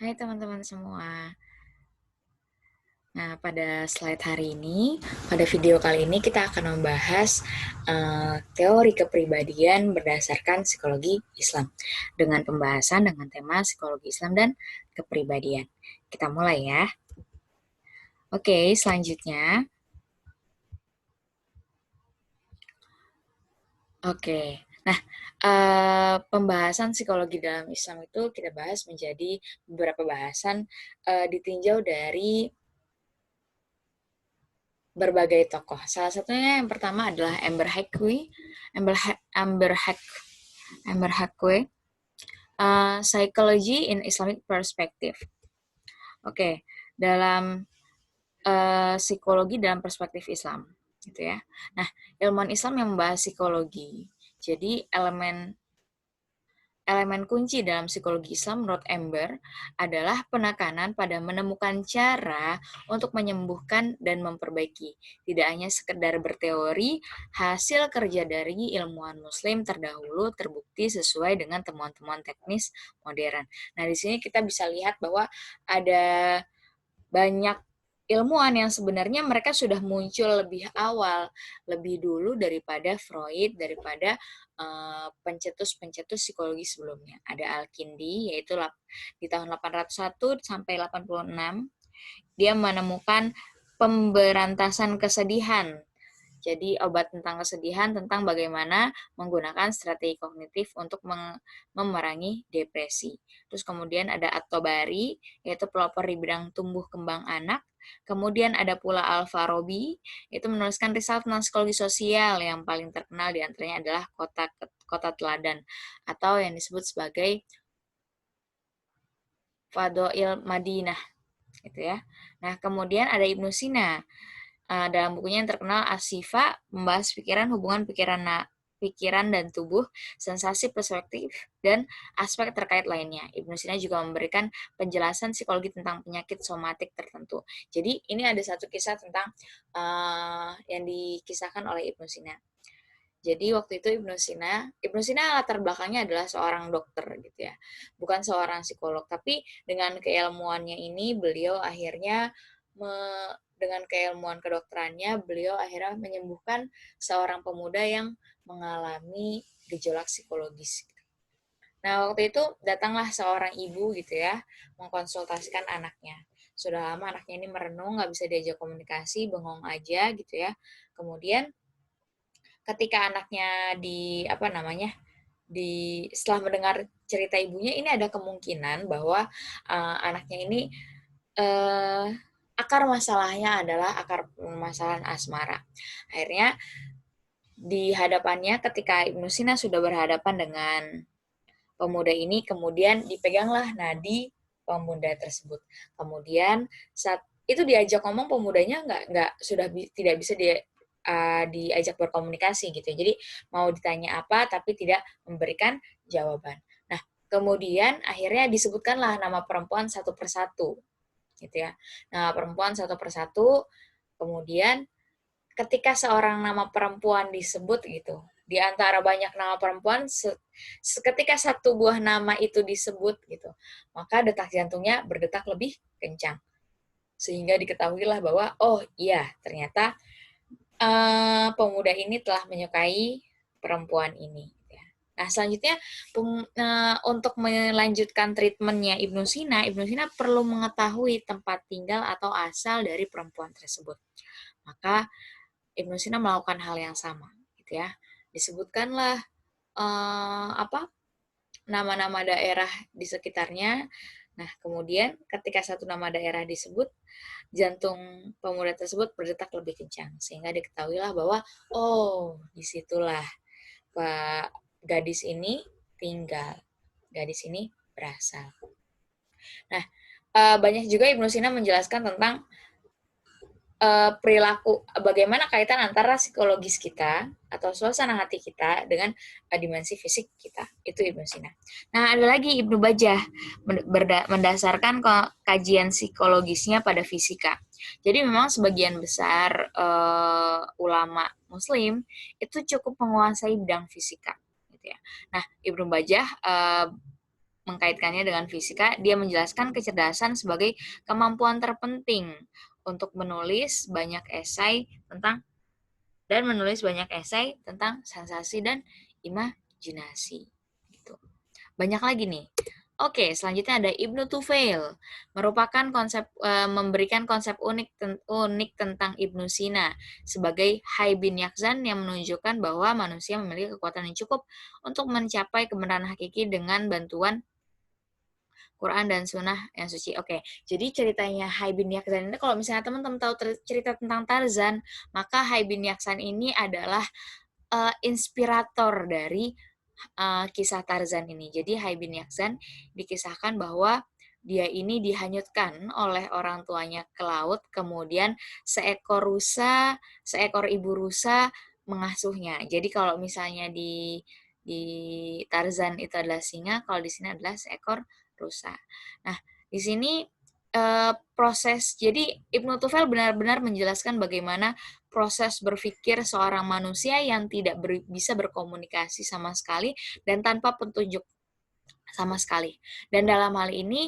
Hai teman-teman semua. Nah, pada slide hari ini, pada video kali ini kita akan membahas teori kepribadian berdasarkan psikologi Islam dengan pembahasan dengan tema psikologi Islam dan kepribadian. Kita mulai ya. Oke, selanjutnya. Oke. Nah, pembahasan psikologi dalam Islam itu kita bahas menjadi beberapa bahasan ditinjau dari berbagai tokoh. Salah satunya yang pertama adalah Amber Hackaway, Psychology in Islamic Perspective. Oke, dalam psikologi dalam perspektif Islam, gitu ya. Nah, ilmuwan Islam yang membahas psikologi. Jadi elemen kunci dalam psikologi Islam menurut Amber adalah penekanan pada menemukan cara untuk menyembuhkan dan memperbaiki. Tidak hanya sekedar berteori, hasil kerja dari ilmuwan muslim terdahulu terbukti sesuai dengan temuan-temuan teknis modern. Nah, di sini kita bisa lihat bahwa ada banyak ilmuwan yang sebenarnya mereka sudah muncul lebih awal, lebih dulu daripada Freud, daripada pencetus-pencetus psikologi sebelumnya. Ada Al-Kindi, yaitu di tahun 801 sampai 86, dia menemukan pemberantasan kesedihan. Jadi obat tentang kesedihan, tentang bagaimana menggunakan strategi kognitif untuk memerangi depresi. Terus kemudian ada At-Tabari, yaitu pelopor di bidang tumbuh kembang anak. Kemudian ada pula Al-Farabi, itu menuliskan risalah tentang psikologi sosial, yang paling terkenal diantaranya adalah Kota Teladan, atau yang disebut sebagai Fadail Madinah, gitu ya. Nah, kemudian ada Ibnu Sina. Dalam bukunya yang terkenal As-Sifa, membahas hubungan pikiran dan tubuh, sensasi, perspektif, dan aspek terkait lainnya. Ibnu Sina juga memberikan penjelasan psikologi tentang penyakit somatik tertentu. Jadi ini ada satu kisah tentang yang dikisahkan oleh Ibnu Sina. Jadi waktu itu Ibnu Sina latar belakangnya adalah seorang dokter gitu ya, bukan seorang psikolog. Tapi dengan keilmuannya ini, beliau akhirnya dengan keilmuan kedokterannya, beliau akhirnya menyembuhkan seorang pemuda yang mengalami gejolak psikologis. Nah, waktu itu datanglah seorang ibu gitu ya, mengkonsultasikan anaknya. Sudah lama anaknya ini merenung, nggak bisa diajak komunikasi, bengong aja gitu ya. Kemudian ketika anaknya setelah mendengar cerita ibunya, ini ada kemungkinan bahwa anaknya ini akar masalahnya adalah akar permasalahan asmara. Akhirnya di hadapannya, ketika Ibnu Sina sudah berhadapan dengan pemuda ini, kemudian dipeganglah nadi pemuda tersebut. Kemudian saat itu diajak ngomong, pemudanya tidak bisa diajak berkomunikasi gitu. Jadi mau ditanya apa tapi tidak memberikan jawaban. Nah, kemudian akhirnya disebutkanlah nama perempuan satu persatu gitu ya. Nama perempuan satu persatu, kemudian ketika seorang nama perempuan disebut gitu, di antara banyak nama perempuan, ketika satu buah nama itu disebut gitu, maka detak jantungnya berdetak lebih kencang. Sehingga diketahuilah bahwa, oh iya, ternyata pemuda ini telah menyukai perempuan ini. Nah, selanjutnya untuk melanjutkan treatmentnya Ibnu Sina perlu mengetahui tempat tinggal atau asal dari perempuan tersebut. Maka Ibnu Sina melakukan hal yang sama, gitu ya. Disebutkanlah nama-nama daerah di sekitarnya. Nah, kemudian ketika satu nama daerah disebut, jantung pemuda tersebut berdetak lebih kencang, sehingga diketahuilah bahwa, oh, disitulah Pak gadis ini tinggal, gadis ini berasal. Nah, banyak juga Ibnu Sina menjelaskan tentang perilaku, bagaimana kaitan antara psikologis kita atau suasana hati kita dengan dimensi fisik kita. Itu Ibnu Sina. Nah, ada lagi Ibnu Bajjah, mendasarkan kajian psikologisnya pada fisika. Jadi memang sebagian besar ulama muslim itu cukup menguasai bidang fisika gitu ya. Nah, Ibnu Bajjah mengkaitkannya dengan fisika, dia menjelaskan kecerdasan sebagai kemampuan terpenting untuk menulis banyak esai tentang sensasi dan imajinasi. Gitu. Banyak lagi nih. Oke, selanjutnya ada Ibnu Tufail, memberikan konsep unik tentang Ibnu Sina sebagai Hai bin Yakzan yang menunjukkan bahwa manusia memiliki kekuatan yang cukup untuk mencapai kebenaran hakiki dengan bantuan Quran dan Sunnah yang suci. Oke, jadi ceritanya Hai bin Yakzan ini, kalau misalnya teman-teman tahu cerita tentang Tarzan, maka Hai bin Yakzan ini adalah inspirator dari kisah Tarzan ini. Jadi Hai bin Yakzan dikisahkan bahwa dia ini dihanyutkan oleh orang tuanya ke laut, kemudian seekor ibu rusa mengasuhnya. Jadi kalau misalnya di Tarzan itu adalah singa, kalau di sini adalah seekor rusa. Nah, di sini jadi Ibnu Tufail benar-benar menjelaskan bagaimana proses berpikir seorang manusia yang tidak bisa berkomunikasi sama sekali dan tanpa petunjuk sama sekali. Dan dalam hal ini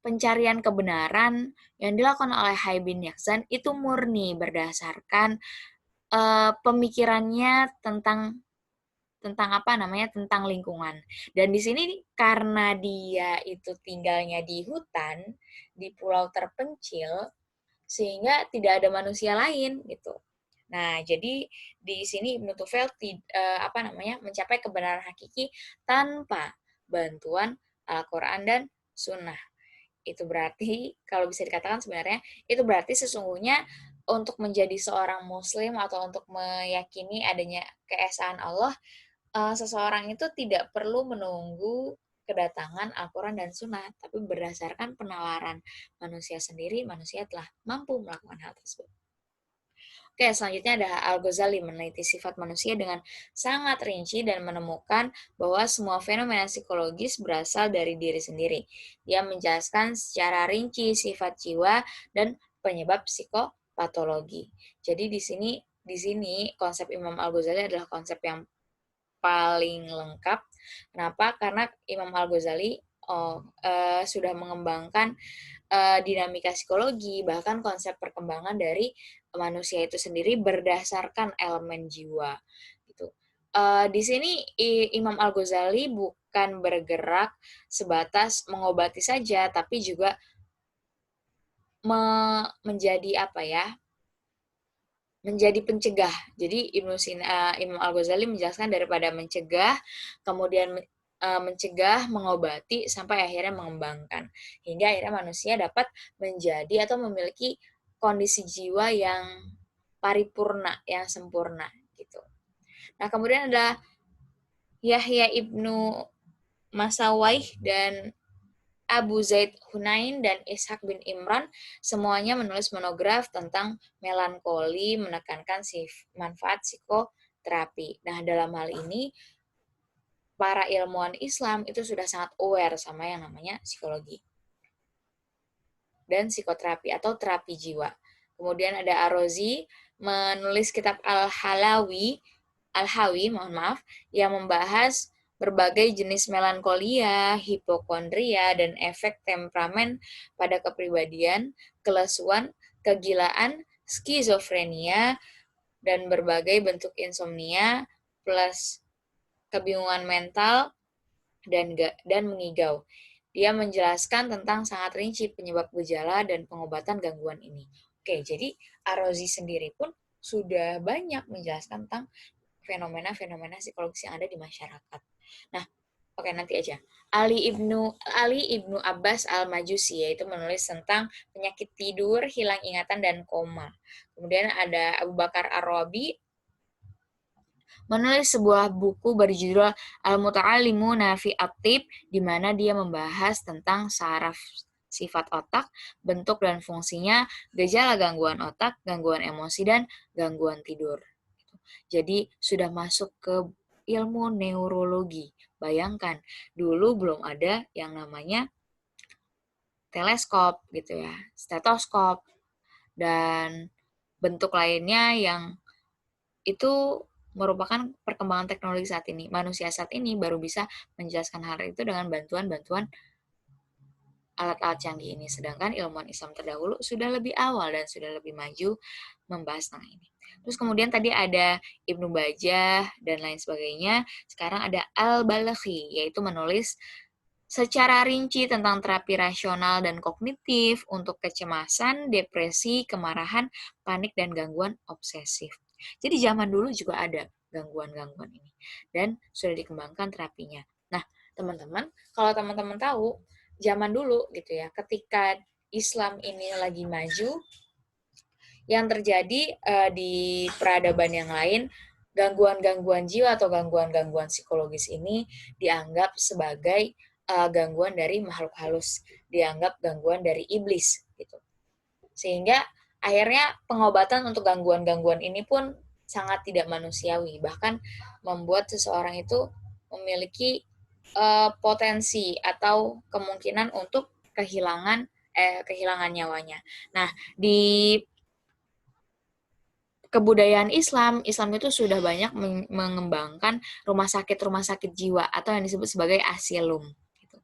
pencarian kebenaran yang dilakukan oleh Hai bin Yakzan itu murni berdasarkan pemikirannya tentang lingkungan. Dan di sini karena dia itu tinggalnya di hutan, di pulau terpencil, sehingga tidak ada manusia lain gitu. Nah, jadi di sini Ibnu Tufail mencapai kebenaran hakiki tanpa bantuan Al-Quran dan Sunnah. Itu berarti, kalau bisa dikatakan sebenarnya, itu berarti sesungguhnya untuk menjadi seorang muslim atau untuk meyakini adanya keesaan Allah, seseorang itu tidak perlu menunggu kedatangan Al-Quran dan Sunnah, tapi berdasarkan penalaran manusia sendiri, manusia telah mampu melakukan hal tersebut. Oke, selanjutnya ada Al-Ghazali meneliti sifat manusia dengan sangat rinci dan menemukan bahwa semua fenomena psikologis berasal dari diri sendiri. Dia menjelaskan secara rinci sifat jiwa dan penyebab psikopatologi. Jadi di sini konsep Imam Al-Ghazali adalah konsep yang paling lengkap. Kenapa? Karena Imam Al-Ghazali sudah mengembangkan dinamika psikologi, bahkan konsep perkembangan dari manusia itu sendiri berdasarkan elemen jiwa. Gitu. Di sini Imam Al-Ghazali bukan bergerak sebatas mengobati saja, tapi juga menjadi menjadi pencegah. Jadi Imam Al-Ghazali menjelaskan daripada mencegah, kemudian mencegah, mengobati, sampai akhirnya mengembangkan. Hingga akhirnya manusia dapat menjadi atau memiliki kondisi jiwa yang paripurna, yang sempurna. Gitu. Nah, kemudian ada Yahya ibnu Masawaih dan Abu Zaid Hunain dan Ishaq bin Imran semuanya menulis monograf tentang melankoli, menekankan manfaat psikoterapi. Nah, dalam hal ini para ilmuwan Islam itu sudah sangat aware sama yang namanya psikologi dan psikoterapi atau terapi jiwa. Kemudian ada Ar-Razi menulis kitab Al-Hawi, yang membahas berbagai jenis melankolia, hipokondria, dan efek temperamen pada kepribadian, kelesuan, kegilaan, skizofrenia, dan berbagai bentuk insomnia, plus kebingungan mental, dan mengigau. Dia menjelaskan tentang sangat rinci penyebab gejala dan pengobatan gangguan ini. Oke, jadi Ar-Razi sendiri pun sudah banyak menjelaskan tentang fenomena-fenomena psikologis yang ada di masyarakat. Nah, oke, nanti aja. Ali ibnu Abbas al-Majusi, yaitu menulis tentang penyakit tidur, hilang ingatan, dan koma. Kemudian ada Abu Bakar Ar-Rabi menulis sebuah buku berjudul Al-Muta'allimuna fi At-Tib, di mana dia membahas tentang saraf sifat otak, bentuk dan fungsinya, gejala gangguan otak, gangguan emosi, dan gangguan tidur. Jadi sudah masuk ke ilmu neurologi. Bayangkan, dulu belum ada yang namanya teleskop gitu ya, stetoskop, dan bentuk lainnya yang itu merupakan perkembangan teknologi saat ini. Manusia saat ini baru bisa menjelaskan hal itu dengan bantuan-bantuan alat-alat canggih ini. Sedangkan ilmuwan Islam terdahulu sudah lebih awal dan sudah lebih maju membahas tentang ini. Terus kemudian tadi ada Ibnu Bajah dan lain sebagainya. Sekarang ada Al-Balakhi, yaitu menulis secara rinci tentang terapi rasional dan kognitif untuk kecemasan, depresi, kemarahan, panik, dan gangguan obsesif. Jadi zaman dulu juga ada gangguan-gangguan ini. Dan sudah dikembangkan terapinya. Nah, teman-teman, kalau teman-teman tahu, zaman dulu gitu ya, ketika Islam ini lagi maju, yang terjadi di peradaban yang lain, gangguan-gangguan jiwa atau gangguan-gangguan psikologis ini dianggap sebagai gangguan dari makhluk halus, dianggap gangguan dari iblis gitu. Sehingga akhirnya pengobatan untuk gangguan-gangguan ini pun sangat tidak manusiawi, bahkan membuat seseorang itu memiliki potensi atau kemungkinan untuk kehilangan nyawanya. Nah, di kebudayaan Islam, Islam itu sudah banyak mengembangkan rumah sakit jiwa atau yang disebut sebagai asilum. Gitu.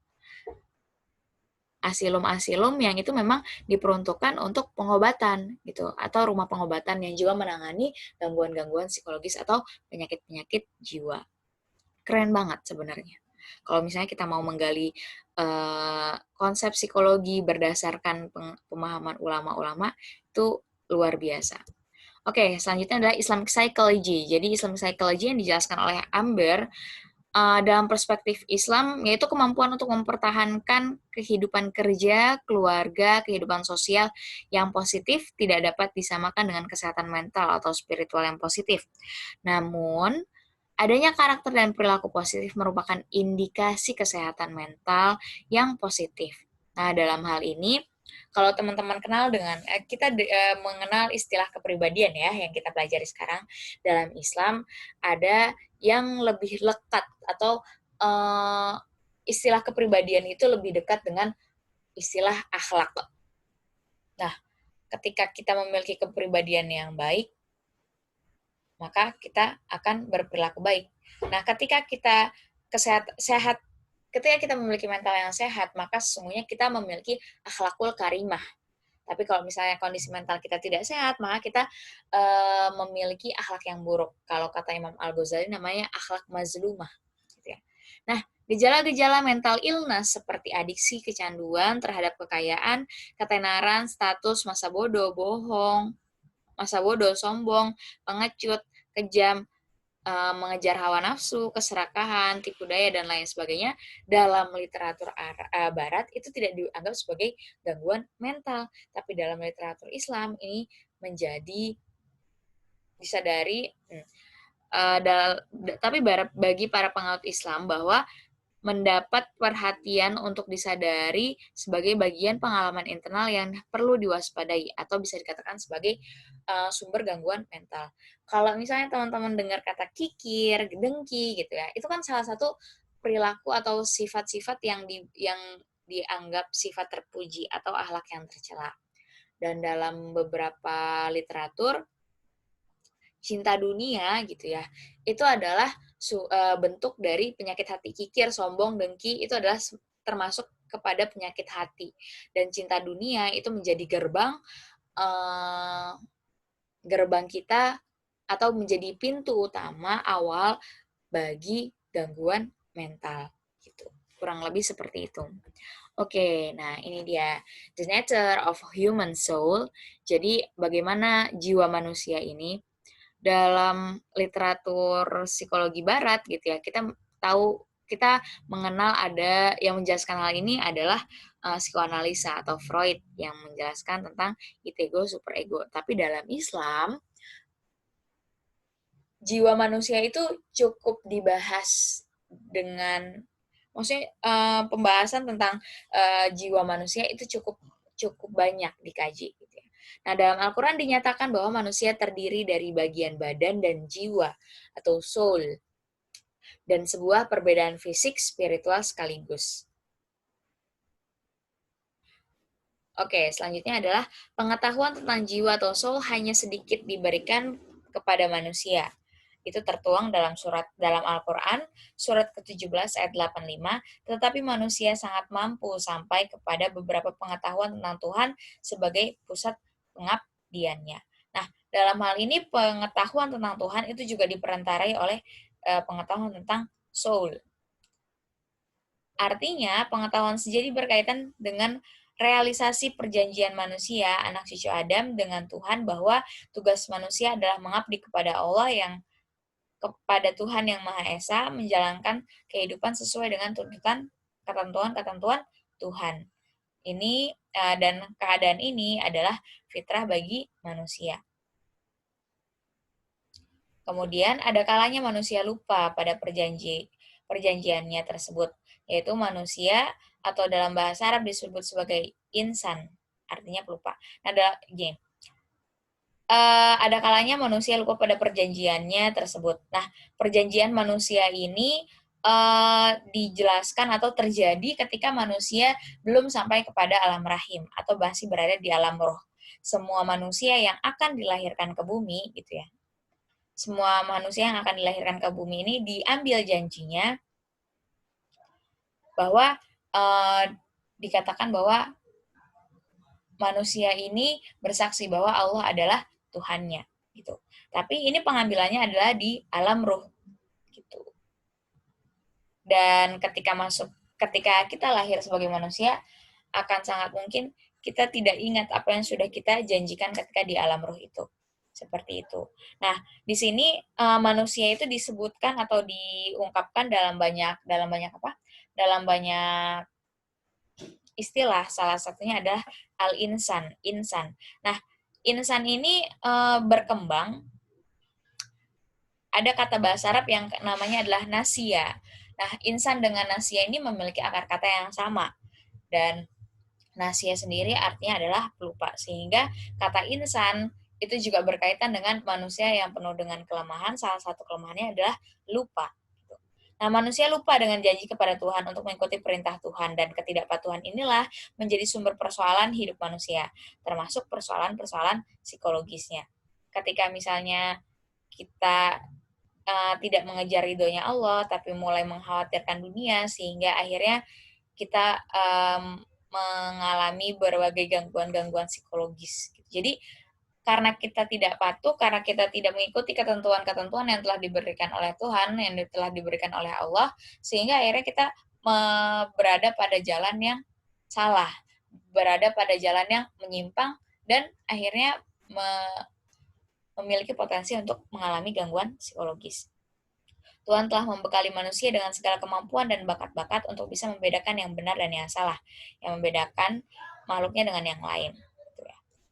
Asilum-asilum yang itu memang diperuntukkan untuk pengobatan gitu, atau rumah pengobatan yang juga menangani gangguan-gangguan psikologis atau penyakit-penyakit jiwa. Keren banget sebenarnya. Kalau misalnya kita mau menggali konsep psikologi berdasarkan pemahaman ulama-ulama, itu luar biasa. Oke, selanjutnya adalah Islamic Psychology. Jadi Islamic Psychology yang dijelaskan oleh Amber dalam perspektif Islam yaitu kemampuan untuk mempertahankan kehidupan kerja, keluarga, kehidupan sosial yang positif tidak dapat disamakan dengan kesehatan mental atau spiritual yang positif. Namun, adanya karakter dan perilaku positif merupakan indikasi kesehatan mental yang positif. Nah, dalam hal ini kalau teman-teman kenal dengan kita mengenal istilah kepribadian ya yang kita pelajari sekarang dalam Islam ada yang lebih lekat atau istilah kepribadian itu lebih dekat dengan istilah akhlak. Nah, ketika kita memiliki kepribadian yang baik, maka kita akan berperilaku baik. Nah, ketika kita sehat, ketika kita memiliki mental yang sehat, maka sesungguhnya kita memiliki akhlakul karimah. Tapi kalau misalnya kondisi mental kita tidak sehat, maka kita memiliki akhlak yang buruk. Kalau kata Imam Al-Ghazali namanya akhlak mazlumah. Gitu ya. Nah, gejala-gejala mental illness seperti adiksi, kecanduan terhadap kekayaan, ketenaran, status, masa bodoh, bohong, sombong, pengecut, kejam, mengejar hawa nafsu, keserakahan, tipu daya, dan lain sebagainya, dalam literatur Barat itu tidak dianggap sebagai gangguan mental. Tapi dalam literatur Islam ini menjadi disadari, tapi bagi para pengaut Islam bahwa mendapat perhatian untuk disadari sebagai bagian pengalaman internal yang perlu diwaspadai atau bisa dikatakan sebagai sumber gangguan mental. Kalau misalnya teman-teman dengar kata kikir, dengki gitu ya, itu kan salah satu perilaku atau sifat-sifat yang dianggap sifat terpuji atau akhlak yang tercela. Dan dalam beberapa literatur cinta dunia gitu ya, itu adalah bentuk dari penyakit hati. Kikir, sombong, dengki itu adalah termasuk kepada penyakit hati. Dan cinta dunia itu menjadi gerbang kita atau menjadi pintu utama awal bagi gangguan mental gitu. Kurang lebih seperti itu. Oke, nah ini dia the nature of human soul. Jadi bagaimana jiwa manusia ini dalam literatur psikologi barat gitu ya, kita mengenal ada yang menjelaskan hal ini adalah psikoanalisa atau Freud yang menjelaskan tentang ego superego. Tapi dalam Islam jiwa manusia itu cukup dibahas dengan maksudnya pembahasan tentang jiwa manusia itu cukup banyak dikaji gitu ya. Nah, dalam Al-Qur'an dinyatakan bahwa manusia terdiri dari bagian badan dan jiwa atau soul dan sebuah perbedaan fisik spiritual sekaligus. Oke, selanjutnya adalah pengetahuan tentang jiwa atau soul hanya sedikit diberikan kepada manusia. Itu tertuang dalam Al-Qur'an surat ke-17 ayat 85, tetapi manusia sangat mampu sampai kepada beberapa pengetahuan tentang Tuhan sebagai pusat pengabdiannya. Nah, dalam hal ini pengetahuan tentang Tuhan itu juga diperantarai oleh pengetahuan tentang soul. Artinya, pengetahuan sejati berkaitan dengan realisasi perjanjian manusia, anak cucu Adam dengan Tuhan, bahwa tugas manusia adalah mengabdi kepada Allah, kepada Tuhan yang Maha Esa, menjalankan kehidupan sesuai dengan tuntutan ketentuan-ketentuan Tuhan. Ini dan keadaan ini adalah fitrah bagi manusia. Kemudian ada kalanya manusia lupa pada perjanjiannya tersebut, yaitu manusia atau dalam bahasa Arab disebut sebagai insan, artinya pelupa. Nah, ada kalanya manusia lupa pada perjanjiannya tersebut. Nah, perjanjian manusia ini dijelaskan atau terjadi ketika manusia belum sampai kepada alam rahim atau masih berada di alam roh. Semua manusia yang akan dilahirkan ke bumi, gitu ya. Semua manusia yang akan dilahirkan ke bumi ini diambil janjinya bahwa dikatakan bahwa manusia ini bersaksi bahwa Allah adalah Tuhannya, gitu. Tapi ini pengambilannya adalah di alam ruh, gitu. Dan ketika kita lahir sebagai manusia, akan sangat mungkin kita tidak ingat apa yang sudah kita janjikan ketika di alam ruh itu. Seperti itu. Nah, di sini manusia itu disebutkan atau diungkapkan dalam banyak apa? Dalam banyak istilah. Salah satunya adalah al-insan, insan. Nah, insan ini berkembang. Ada kata bahasa Arab yang namanya adalah nasia. Nah, insan dengan nasia ini memiliki akar kata yang sama. Dan nasia sendiri artinya adalah pelupa. Sehingga kata insan itu juga berkaitan dengan manusia yang penuh dengan kelemahan. Salah satu kelemahannya adalah lupa. Nah, manusia lupa dengan janji kepada Tuhan untuk mengikuti perintah Tuhan, dan ketidakpatuhan inilah menjadi sumber persoalan hidup manusia, termasuk persoalan-persoalan psikologisnya. Ketika misalnya kita tidak mengejar ridhonya Allah, tapi mulai mengkhawatirkan dunia, sehingga akhirnya kita mengalami berbagai gangguan-gangguan psikologis. Jadi, karena kita tidak patuh, karena kita tidak mengikuti ketentuan-ketentuan yang telah diberikan oleh Tuhan, yang telah diberikan oleh Allah, sehingga akhirnya kita berada pada jalan yang salah, berada pada jalan yang menyimpang, dan akhirnya memiliki potensi untuk mengalami gangguan psikologis. Tuhan telah membekali manusia dengan segala kemampuan dan bakat-bakat untuk bisa membedakan yang benar dan yang salah, yang membedakan makhluknya dengan yang lain.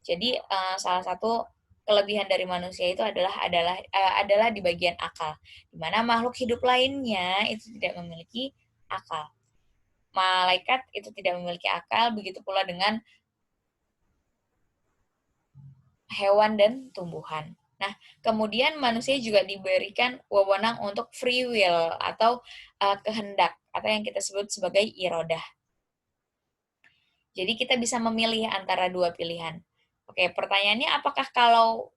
Jadi salah satu kelebihan dari manusia itu adalah di bagian akal, di mana makhluk hidup lainnya itu tidak memiliki akal. Malaikat itu tidak memiliki akal, begitu pula dengan hewan dan tumbuhan. Nah, kemudian manusia juga diberikan wewenang untuk free will atau kehendak, atau yang kita sebut sebagai irodah. Jadi kita bisa memilih antara dua pilihan. Oke, pertanyaannya, apakah kalau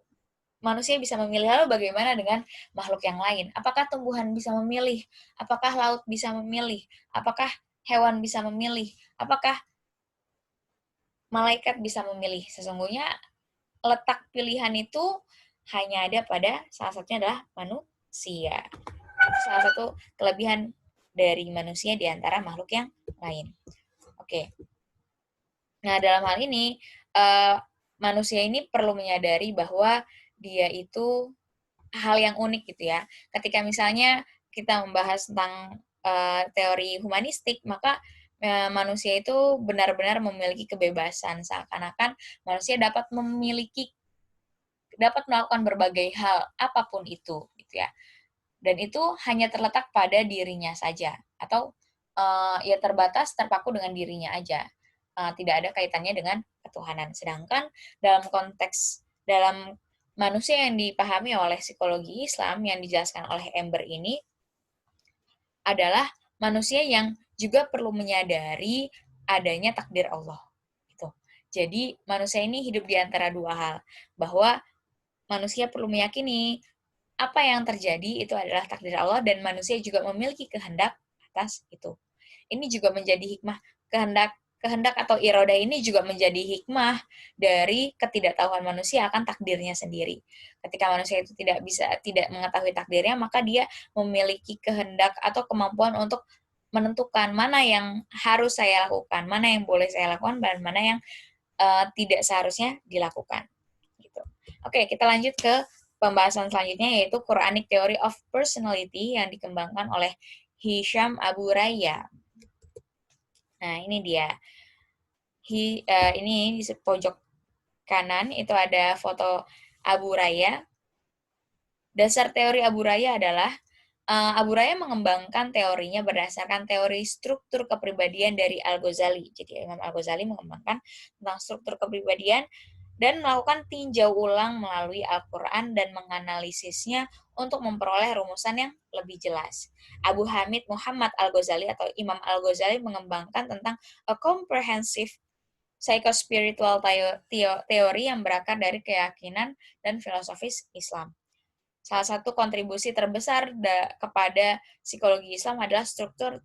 manusia bisa memilih, lalu bagaimana dengan makhluk yang lain? Apakah tumbuhan bisa memilih? Apakah laut bisa memilih? Apakah hewan bisa memilih? Apakah malaikat bisa memilih? Sesungguhnya letak pilihan itu hanya ada pada salah satunya adalah manusia. Itu salah satu kelebihan dari manusia di antara makhluk yang lain. Oke. Nah, dalam hal ini, manusia ini perlu menyadari bahwa dia itu hal yang unik gitu ya. Ketika misalnya kita membahas tentang teori humanistik, maka manusia itu benar-benar memiliki kebebasan, seakan-akan manusia dapat melakukan berbagai hal apapun itu gitu ya. Dan itu hanya terletak pada dirinya saja, atau ya terpaku dengan dirinya aja. Tidak ada kaitannya dengan ketuhanan. Sedangkan dalam manusia yang dipahami oleh psikologi Islam yang dijelaskan oleh Ember ini adalah manusia yang juga perlu menyadari adanya takdir Allah. Gitu. Jadi manusia ini hidup di antara dua hal, bahwa manusia perlu meyakini apa yang terjadi itu adalah takdir Allah dan manusia juga memiliki kehendak atas itu. Ini juga menjadi hikmah kehendak kehendak atau iroda ini juga menjadi hikmah dari ketidaktahuan manusia akan takdirnya sendiri. Ketika manusia itu tidak mengetahui takdirnya, maka dia memiliki kehendak atau kemampuan untuk menentukan mana yang harus saya lakukan, mana yang boleh saya lakukan, dan mana yang tidak seharusnya dilakukan. Gitu. Oke, kita lanjut ke pembahasan selanjutnya yaitu Quranic Theory of Personality yang dikembangkan oleh Hisham Abu Raya. Nah, ini dia. Ini di pojok kanan itu ada foto Abu Raya. Dasar teori Abu Raya adalah Abu Raya mengembangkan teorinya berdasarkan teori struktur kepribadian dari Al-Ghazali. Jadi Imam Al-Ghazali mengembangkan tentang struktur kepribadian dan melakukan tinjau ulang melalui Al-Quran dan menganalisisnya untuk memperoleh rumusan yang lebih jelas. Abu Hamid Muhammad Al-Ghazali atau Imam Al-Ghazali mengembangkan tentang a comprehensive psychospiritual teori yang berakar dari keyakinan dan filosofis Islam. Salah satu kontribusi terbesar kepada psikologi Islam adalah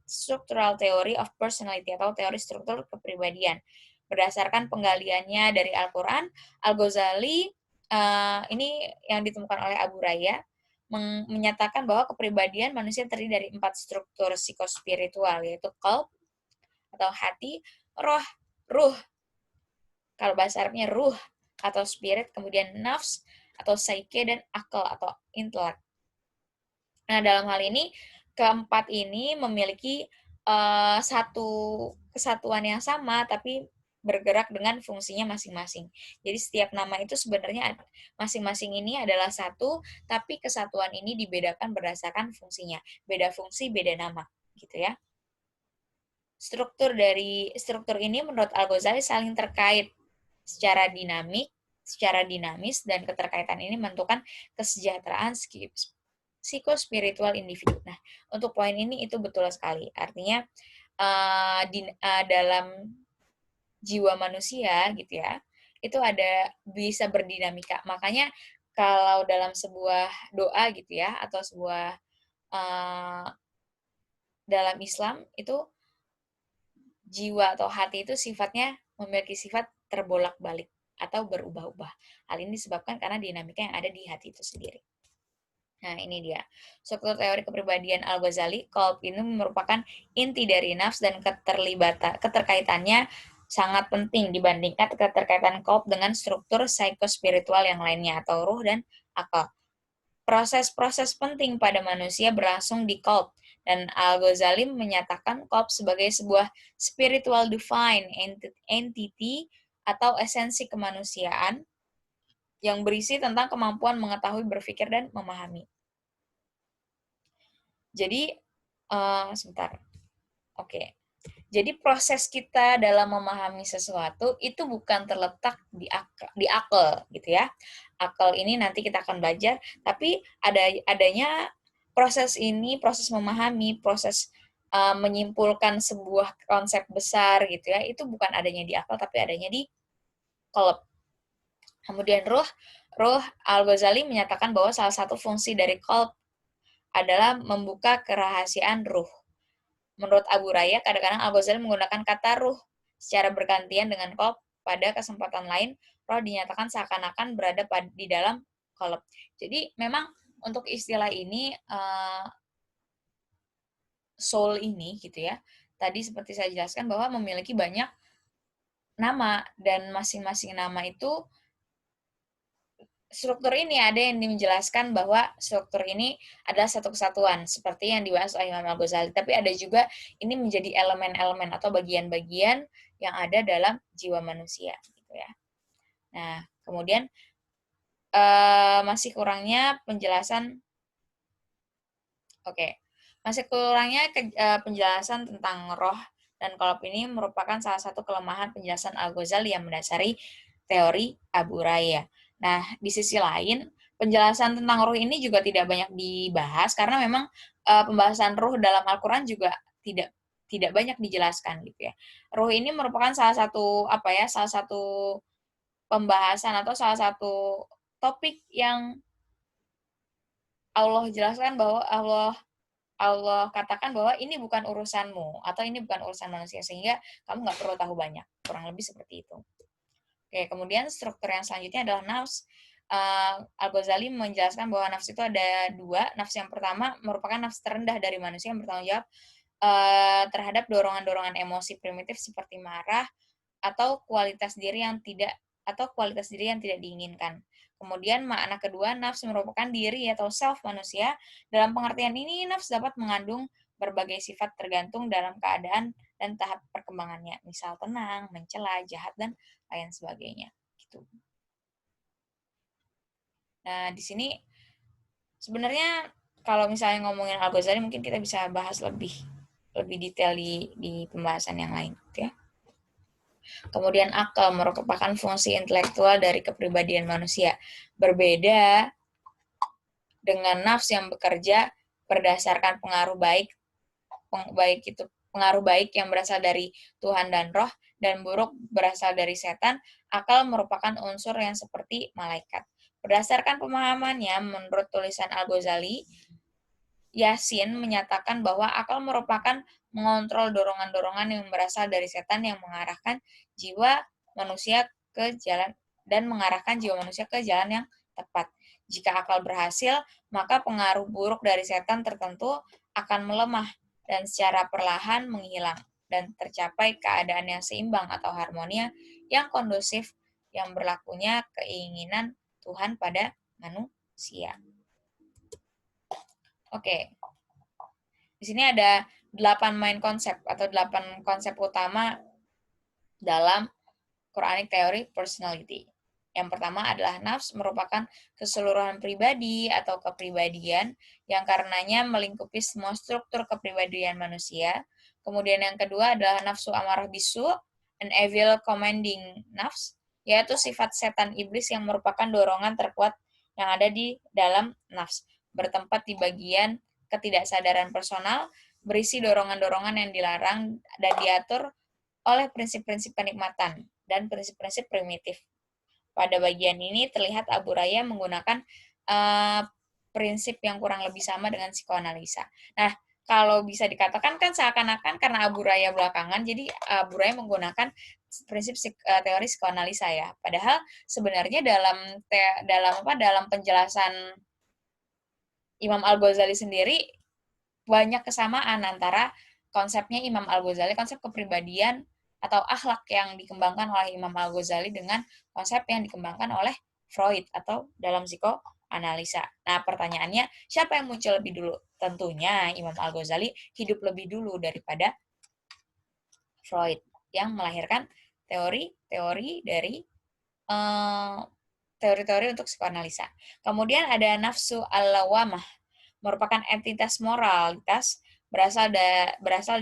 structural theory of personality atau teori struktur kepribadian. Berdasarkan penggaliannya dari Al-Quran, Al-Ghazali ini yang ditemukan oleh Abu Raya menyatakan bahwa kepribadian manusia terdiri dari 4 struktur psikospiritual, yaitu qalb atau hati, ruh, kalau bahasa Arabnya ruh atau spirit, kemudian nafs atau psyche, dan akal atau intelek. Nah, dalam hal ini, keempat ini memiliki satu kesatuan yang sama, tapi bergerak dengan fungsinya masing-masing. Jadi setiap nama itu sebenarnya masing-masing ini adalah satu, tapi kesatuan ini dibedakan berdasarkan fungsinya. Beda fungsi, beda nama, gitu ya. Struktur ini menurut Al-Ghazali saling terkait secara dinamis, dan keterkaitan ini menentukan kesejahteraan psikospiritual individu. Nah, untuk poin ini itu betul sekali. Artinya dalam jiwa manusia gitu ya, itu bisa berdinamika. Makanya kalau dalam sebuah doa gitu ya, atau sebuah dalam Islam itu jiwa atau hati itu sifatnya memiliki sifat terbolak-balik atau berubah-ubah. Hal ini disebabkan karena dinamika yang ada di hati itu sendiri. Nah, ini dia. Struktur teori kepribadian Al-Ghazali, qalb ini merupakan inti dari nafs dan keterkaitannya sangat penting dibandingkan keterkaitan qalb dengan struktur psikospiritual yang lainnya atau ruh dan akal. Proses-proses penting pada manusia berlangsung di qalb, dan Al-Ghazali menyatakan qalb sebagai sebuah spiritual divine entity atau esensi kemanusiaan yang berisi tentang kemampuan mengetahui, berpikir, dan memahami. Jadi, sebentar. Oke. Jadi proses kita dalam memahami sesuatu itu bukan terletak di akal gitu ya. Akal ini nanti kita akan belajar, tapi adanya proses ini, proses memahami, proses menyimpulkan sebuah konsep besar gitu ya, itu bukan adanya di akal tapi adanya di qalb. Kemudian ruh Al-Ghazali menyatakan bahwa salah satu fungsi dari qalb adalah membuka kerahasiaan ruh. Menurut Abu Raya, kadang-kadang Al-Ghazali menggunakan kata ruh secara bergantian dengan qalb. Pada kesempatan lain, roh dinyatakan seakan-akan berada di dalam qalb. Jadi memang untuk istilah ini, soul ini gitu ya, tadi seperti saya jelaskan bahwa memiliki banyak nama, dan masing-masing nama itu struktur ini ada yang menjelaskan bahwa struktur ini adalah satu kesatuan seperti yang dibahas oleh Imam Al-Ghazali, tapi ada juga ini menjadi elemen-elemen atau bagian-bagian yang ada dalam jiwa manusia gitu ya. Nah, kemudian masih kurangnya penjelasan penjelasan tentang roh dan qalb ini merupakan salah satu kelemahan penjelasan Al-Ghazali yang mendasari teori Abu Raya. Nah, di sisi lain, penjelasan tentang ruh ini juga tidak banyak dibahas karena memang pembahasan ruh dalam Al-Quran juga tidak banyak dijelaskan gitu ya. Ruh ini merupakan salah satu pembahasan atau salah satu topik yang Allah jelaskan bahwa Allah katakan bahwa ini bukan urusanmu atau ini bukan urusan manusia, sehingga kamu nggak perlu tahu banyak, kurang lebih seperti itu. Oke, kemudian struktur yang selanjutnya adalah nafs. Al-Ghazali menjelaskan bahwa nafs itu ada dua. Nafs yang pertama merupakan nafs terendah dari manusia yang bertanggung jawab terhadap dorongan-dorongan emosi primitif seperti marah atau kualitas diri yang tidak diinginkan. Kemudian makna kedua, nafs merupakan diri atau self manusia. Dalam pengertian ini, nafs dapat mengandung berbagai sifat tergantung dalam keadaan dan tahap perkembangannya. Misal tenang, mencela, jahat, dan lain sebagainya. Gitu. Nah, di sini sebenarnya kalau misalnya ngomongin Al-Ghazali mungkin kita bisa bahas lebih detail di pembahasan yang lain, gitu ya. Kemudian akal merupakan fungsi intelektual dari kepribadian manusia. Berbeda dengan nafs yang bekerja berdasarkan pengaruh baik yang berasal dari Tuhan dan roh, dan buruk berasal dari setan. Akal merupakan unsur yang seperti malaikat. Berdasarkan pemahamannya, menurut tulisan Al-Ghazali, Yasin menyatakan bahwa akal merupakan mengontrol dorongan-dorongan yang berasal dari setan yang mengarahkan jiwa manusia ke jalan yang tepat. Jika akal berhasil, maka pengaruh buruk dari setan tertentu akan melemah dan secara perlahan menghilang dan tercapai keadaan yang seimbang atau harmonia yang kondusif yang berlakunya keinginan Tuhan pada manusia. Oke. Di sini ada 8 main konsep atau 8 konsep utama dalam Quranic Theory Personality. Yang pertama adalah nafs merupakan keseluruhan pribadi atau kepribadian yang karenanya melingkupi semua struktur kepribadian manusia. Kemudian yang kedua adalah nafsu amarah bisu, an evil commanding nafs, yaitu sifat setan iblis yang merupakan dorongan terkuat yang ada di dalam nafs, bertempat di bagian ketidaksadaran personal, berisi dorongan-dorongan yang dilarang dan diatur oleh prinsip-prinsip kenikmatan dan prinsip-prinsip primitif. Pada bagian ini terlihat Abu Raya menggunakan prinsip yang kurang lebih sama dengan psikoanalisa. Nah, kalau bisa dikatakan kan seakan-akan karena Abu Raya belakangan, jadi Abu Raya menggunakan prinsip teori psikoanalisa ya. Padahal sebenarnya dalam penjelasan Imam Al-Ghazali sendiri banyak kesamaan antara konsepnya Imam Al-Ghazali, konsep kepribadian atau akhlak yang dikembangkan oleh Imam Al-Ghazali dengan konsep yang dikembangkan oleh Freud atau dalam psikoanalisa. Nah, pertanyaannya, siapa yang muncul lebih dulu? Tentunya Imam Al-Ghazali hidup lebih dulu daripada Freud yang melahirkan teori-teori dari teori-teori untuk psikoanalisa. Kemudian ada nafsu al-lawamah, merupakan entitas moralitas berasal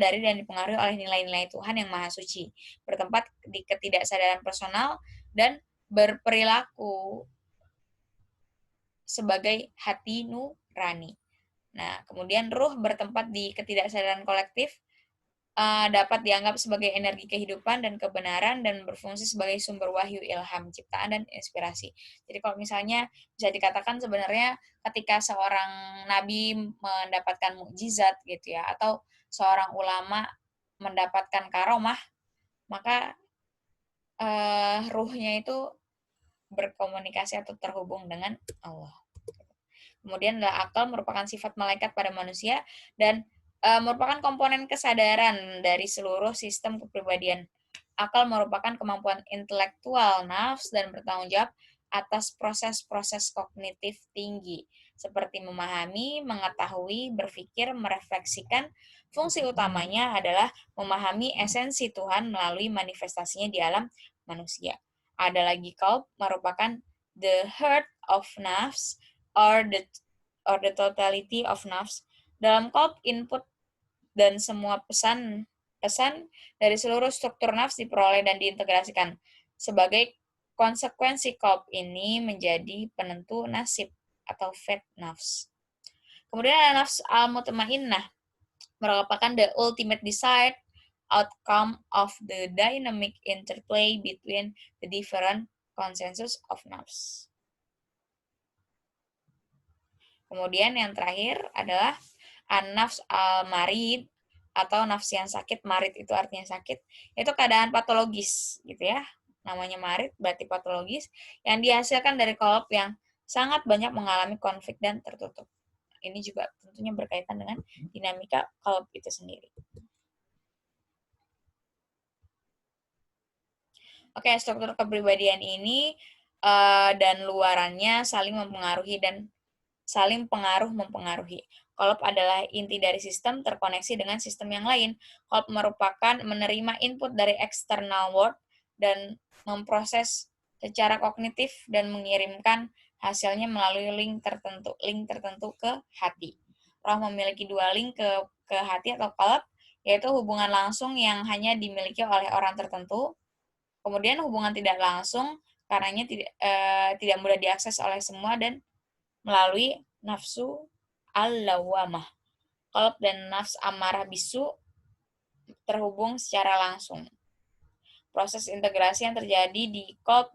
dari dan dipengaruhi oleh nilai-nilai Tuhan yang Maha Suci, bertempat di ketidaksadaran personal dan berperilaku sebagai hati nurani. Nah, kemudian ruh bertempat di ketidaksadaran kolektif, dapat dianggap sebagai energi kehidupan dan kebenaran dan berfungsi sebagai sumber wahyu, ilham, ciptaan, dan inspirasi. Jadi kalau misalnya bisa dikatakan sebenarnya ketika seorang nabi mendapatkan mukjizat gitu ya, atau seorang ulama mendapatkan karomah, maka ruhnya itu berkomunikasi atau terhubung dengan Allah. Kemudian adalah akal merupakan sifat malaikat pada manusia dan merupakan komponen kesadaran dari seluruh sistem kepribadian. Akal merupakan kemampuan intelektual nafs dan bertanggung jawab atas proses-proses kognitif tinggi, seperti memahami, mengetahui, berpikir, merefleksikan. Fungsi utamanya adalah memahami esensi Tuhan melalui manifestasinya di alam manusia. Ada lagi qalb merupakan the heart of nafs or the totality of nafs. Dalam qalb, input dan semua pesan dari seluruh struktur nafs diperoleh dan diintegrasikan. Sebagai konsekuensi qalb ini menjadi penentu nasib atau fate nafs. Kemudian ada nafs al-mutmainnah, merupakan the ultimate desired outcome of the dynamic interplay between the different consensus of nafs. Kemudian yang terakhir adalah an-nafs al-marid atau nafs yang sakit. Marid itu artinya sakit. Itu keadaan patologis gitu ya. Namanya marid berarti patologis yang dihasilkan dari kolb yang sangat banyak mengalami konflik dan tertutup. Ini juga tentunya berkaitan dengan dinamika kolb itu sendiri. Oke, struktur kepribadian ini dan luarannya saling mempengaruhi dan saling pengaruh mempengaruhi. Kolb adalah inti dari sistem terkoneksi dengan sistem yang lain. Kolb merupakan menerima input dari external world dan memproses secara kognitif dan mengirimkan hasilnya melalui link tertentu ke hati. Roh memiliki dua link ke hati atau kolb, yaitu hubungan langsung yang hanya dimiliki oleh orang tertentu. Kemudian hubungan tidak langsung karenanya tidak mudah diakses oleh semua dan melalui nafsu al-lawamah. Qalb dan nafs amarah bisu terhubung secara langsung. Proses integrasi yang terjadi di qalb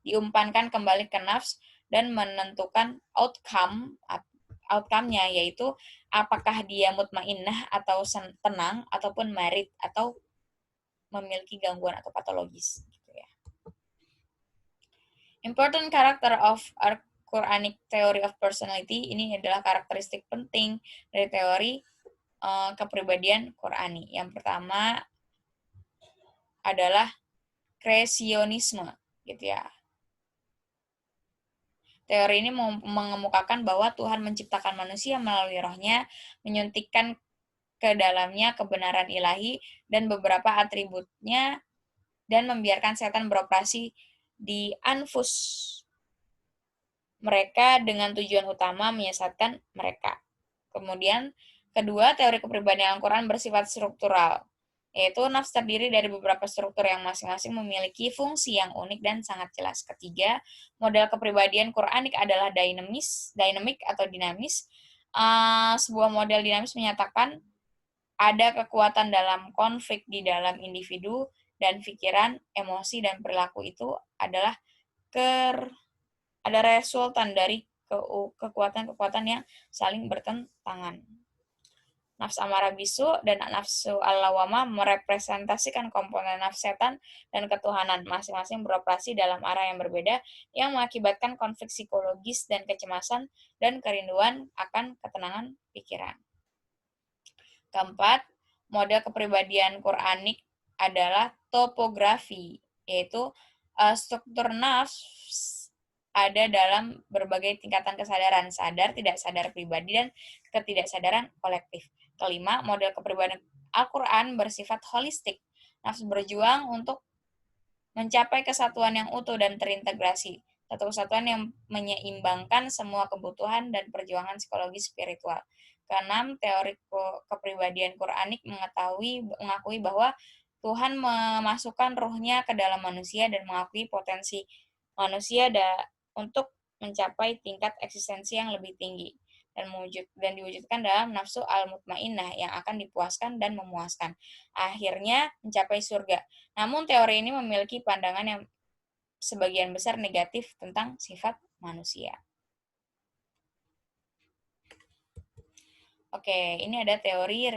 diumpankan kembali ke nafs dan menentukan outcome-nya, yaitu apakah dia mutmainnah atau tenang ataupun marid atau memiliki gangguan atau patologis gitu ya. Important character of our Quranic theory of personality, ini adalah karakteristik penting dari teori kepribadian Qurani. Yang pertama adalah kreasionisme gitu ya. Teori ini mengemukakan bahwa Tuhan menciptakan manusia melalui rohnya, menyuntikkan ke dalamnya kebenaran ilahi dan beberapa atributnya, dan membiarkan setan beroperasi di anfus mereka dengan tujuan utama menyesatkan mereka. Kemudian, kedua, teori kepribadian Al-Quran bersifat struktural, yaitu nafs terdiri dari beberapa struktur yang masing-masing memiliki fungsi yang unik dan sangat jelas. Ketiga, model kepribadian Quranik adalah dynamic atau dinamis. Sebuah model dinamis menyatakan ada kekuatan dalam konflik di dalam individu dan pikiran, emosi, dan perilaku itu adalah ada resultan dari kekuatan-kekuatan yang saling bertentangan. Nafs amarah bisu dan nafsu al-lawamah merepresentasikan komponen nafs setan dan ketuhanan, masing-masing beroperasi dalam arah yang berbeda yang mengakibatkan konflik psikologis dan kecemasan dan kerinduan akan ketenangan pikiran. Keempat, model kepribadian Quranik adalah topografi, yaitu struktur nafs ada dalam berbagai tingkatan kesadaran, sadar, tidak sadar pribadi, dan ketidaksadaran kolektif. Kelima, model kepribadian Al-Quran bersifat holistik. Nafs berjuang untuk mencapai kesatuan yang utuh dan terintegrasi. Satu kesatuan yang menyeimbangkan semua kebutuhan dan perjuangan psikologi spiritual. Keenam, teori kepribadian Quranik mengakui bahwa Tuhan memasukkan ruhnya ke dalam manusia dan mengakui potensi manusia untuk mencapai tingkat eksistensi yang lebih tinggi dan diwujudkan dalam nafsu al-mutmainnah yang akan dipuaskan dan memuaskan. Akhirnya mencapai surga. Namun teori ini memiliki pandangan yang sebagian besar negatif tentang sifat manusia. Oke, ini ada teori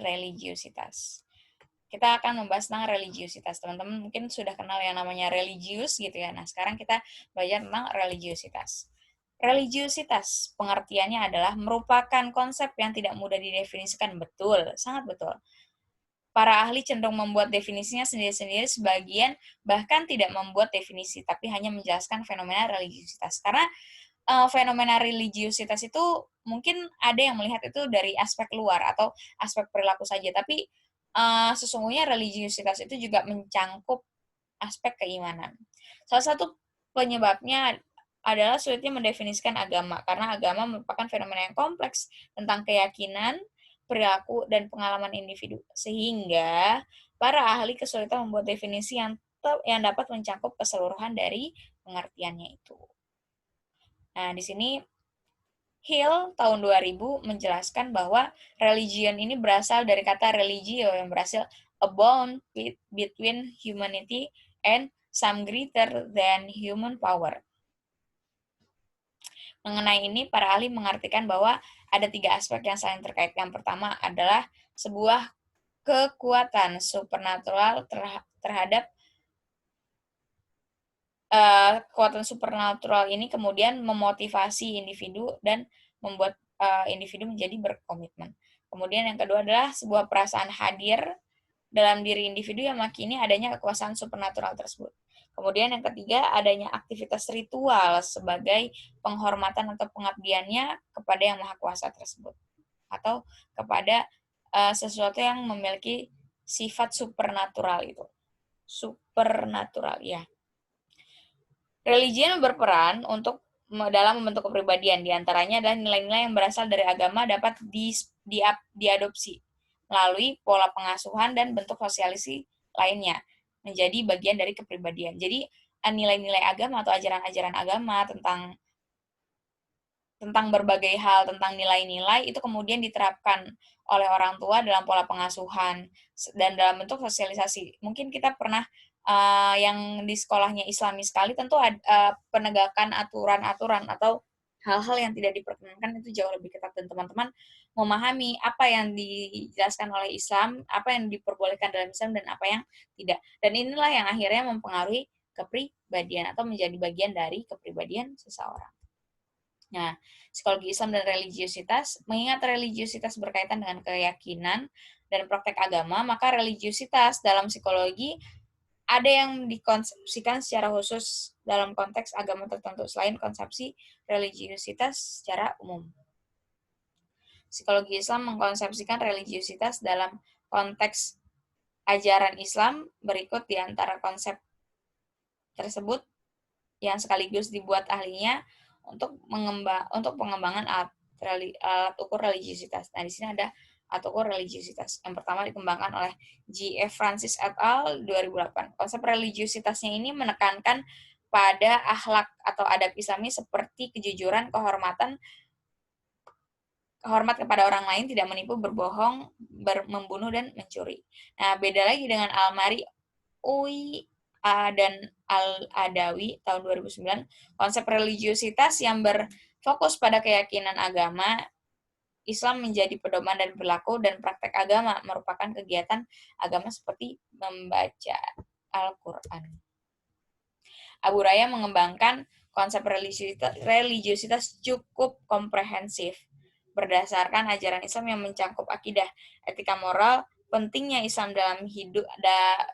religiusitas. Kita akan membahas tentang religiusitas. Teman-teman mungkin sudah kenal yang namanya religius gitu ya. Nah, sekarang kita belajar tentang religiusitas. Religiusitas pengertiannya adalah merupakan konsep yang tidak mudah didefinisikan. Betul, sangat betul. Para ahli cenderung membuat definisinya sendiri-sendiri, sebagian bahkan tidak membuat definisi, tapi hanya menjelaskan fenomena religiusitas. Karena fenomena religiusitas itu mungkin ada yang melihat itu dari aspek luar atau aspek perilaku saja, tapi sesungguhnya religiusitas itu juga mencangkup aspek keimanan. Salah satu penyebabnya adalah sulitnya mendefinisikan agama, karena agama merupakan fenomena yang kompleks tentang keyakinan, perilaku, dan pengalaman individu. Sehingga para ahli kesulitan membuat definisi yang dapat mencakup keseluruhan dari pengertiannya itu. Nah, di sini Hill tahun 2000 menjelaskan bahwa religion ini berasal dari kata religio yang berhasil a bond between humanity and some greater than human power. Mengenai ini, para ahli mengartikan bahwa ada 3 aspek yang saling terkait. Yang pertama adalah sebuah kekuatan supernatural terhadap kekuatan supernatural ini kemudian memotivasi individu dan membuat individu menjadi berkomitmen. Kemudian yang kedua adalah sebuah perasaan hadir dalam diri individu yang meyakini adanya kekuasaan supernatural tersebut. Kemudian yang ketiga, adanya aktivitas ritual sebagai penghormatan atau pengabdiannya kepada yang maha kuasa tersebut. Atau kepada sesuatu yang memiliki sifat supernatural itu. Supernatural, ya. Religion berperan dalam membentuk kepribadian. Di antaranya adalah nilai-nilai yang berasal dari agama dapat diadopsi melalui pola pengasuhan dan bentuk sosialisasi lainnya menjadi bagian dari kepribadian. Jadi nilai-nilai agama atau ajaran-ajaran agama tentang berbagai hal, tentang nilai-nilai itu kemudian diterapkan oleh orang tua dalam pola pengasuhan dan dalam bentuk sosialisasi. Mungkin kita pernah yang di sekolahnya Islami sekali, tentu penegakan aturan-aturan atau hal-hal yang tidak diperkenankan itu jauh lebih ketat dan teman-teman memahami apa yang dijelaskan oleh Islam, apa yang diperbolehkan dalam Islam dan apa yang tidak. Dan inilah yang akhirnya mempengaruhi kepribadian atau menjadi bagian dari kepribadian seseorang. Nah, psikologi Islam dan religiusitas, mengingat religiusitas berkaitan dengan keyakinan dan praktek agama, maka religiusitas dalam psikologi ada yang dikonsepsikan secara khusus dalam konteks agama tertentu, selain konsepsi religiusitas secara umum. Psikologi Islam mengkonsepsikan religiusitas dalam konteks ajaran Islam berikut di antara konsep tersebut yang sekaligus dibuat ahlinya untuk pengembangan alat ukur religiusitas. Nah, di sini ada alat ukur religiusitas. Yang pertama dikembangkan oleh G.F. Francis et al. 2008. Konsep religiusitasnya ini menekankan pada akhlak atau adab Islami seperti kejujuran, hormat kepada orang lain, tidak menipu, berbohong, membunuh, dan mencuri. Nah, beda lagi dengan Almari Ui dan Al-Adawi tahun 2009, konsep religiusitas yang berfokus pada keyakinan agama Islam menjadi pedoman dan perilaku, dan praktek agama merupakan kegiatan agama seperti membaca Al-Quran. Abu Raya mengembangkan konsep religiusitas cukup komprehensif berdasarkan ajaran Islam yang mencakup akidah, etika moral, pentingnya Islam dalam hidup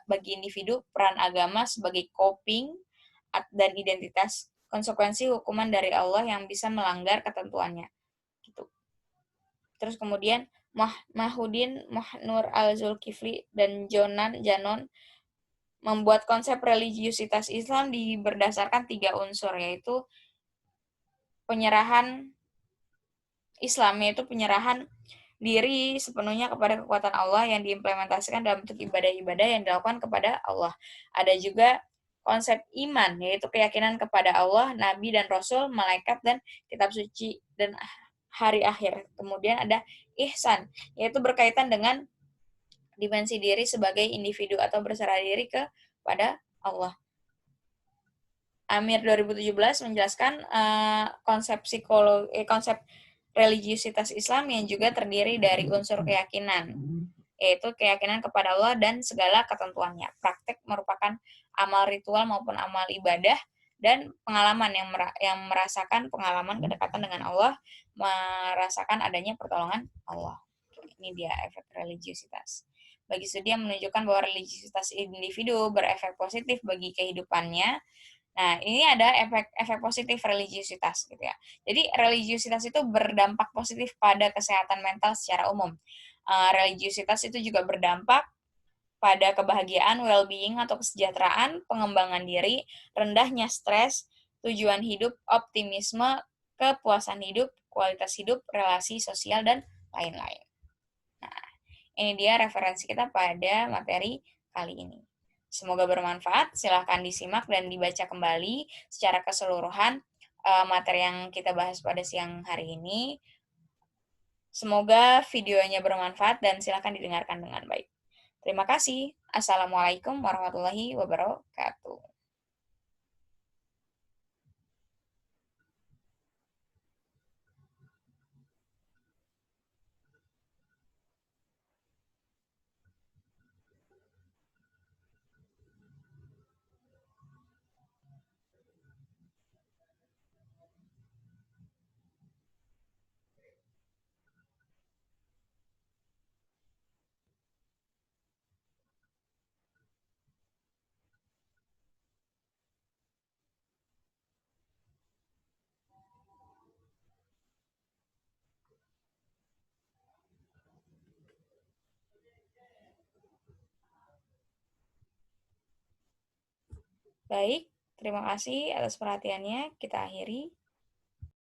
bagi individu, peran agama sebagai coping dan identitas, konsekuensi hukuman dari Allah yang bisa melanggar ketentuannya. Gitu. Terus kemudian Mahudin Mahnur al-Zulkifli dan Janon membuat konsep religiusitas Islam berdasarkan 3 unsur, yaitu penyerahan Islam, yaitu penyerahan diri sepenuhnya kepada kekuatan Allah yang diimplementasikan dalam bentuk ibadah-ibadah yang dilakukan kepada Allah. Ada juga konsep iman, yaitu keyakinan kepada Allah, Nabi dan Rasul, malaikat dan kitab suci dan hari akhir. Kemudian ada ihsan, yaitu berkaitan dengan dimensi diri sebagai individu atau berserah diri kepada Allah. Amir 2017 menjelaskan konsep religiusitas Islam yang juga terdiri dari unsur keyakinan, yaitu keyakinan kepada Allah dan segala ketentuannya. Praktek merupakan amal ritual maupun amal ibadah, dan pengalaman yang merasakan pengalaman kedekatan dengan Allah, merasakan adanya pertolongan Allah. Ini dia efek religiusitas. Bagi studi yang menunjukkan bahwa religiusitas individu berefek positif bagi kehidupannya. Nah, ini ada efek positif religiusitas gitu ya. Jadi religiusitas itu berdampak positif pada kesehatan mental secara umum. Religiusitas itu juga berdampak pada kebahagiaan, well-being atau kesejahteraan, pengembangan diri, rendahnya stres, tujuan hidup, optimisme, kepuasan hidup, kualitas hidup, relasi sosial, dan lain-lain. Nah, ini dia referensi kita pada materi kali ini. Semoga bermanfaat, silahkan disimak dan dibaca kembali secara keseluruhan materi yang kita bahas pada siang hari ini. Semoga videonya bermanfaat dan silahkan didengarkan dengan baik. Terima kasih. Assalamualaikum warahmatullahi wabarakatuh. Baik, terima kasih atas perhatiannya. Kita akhiri.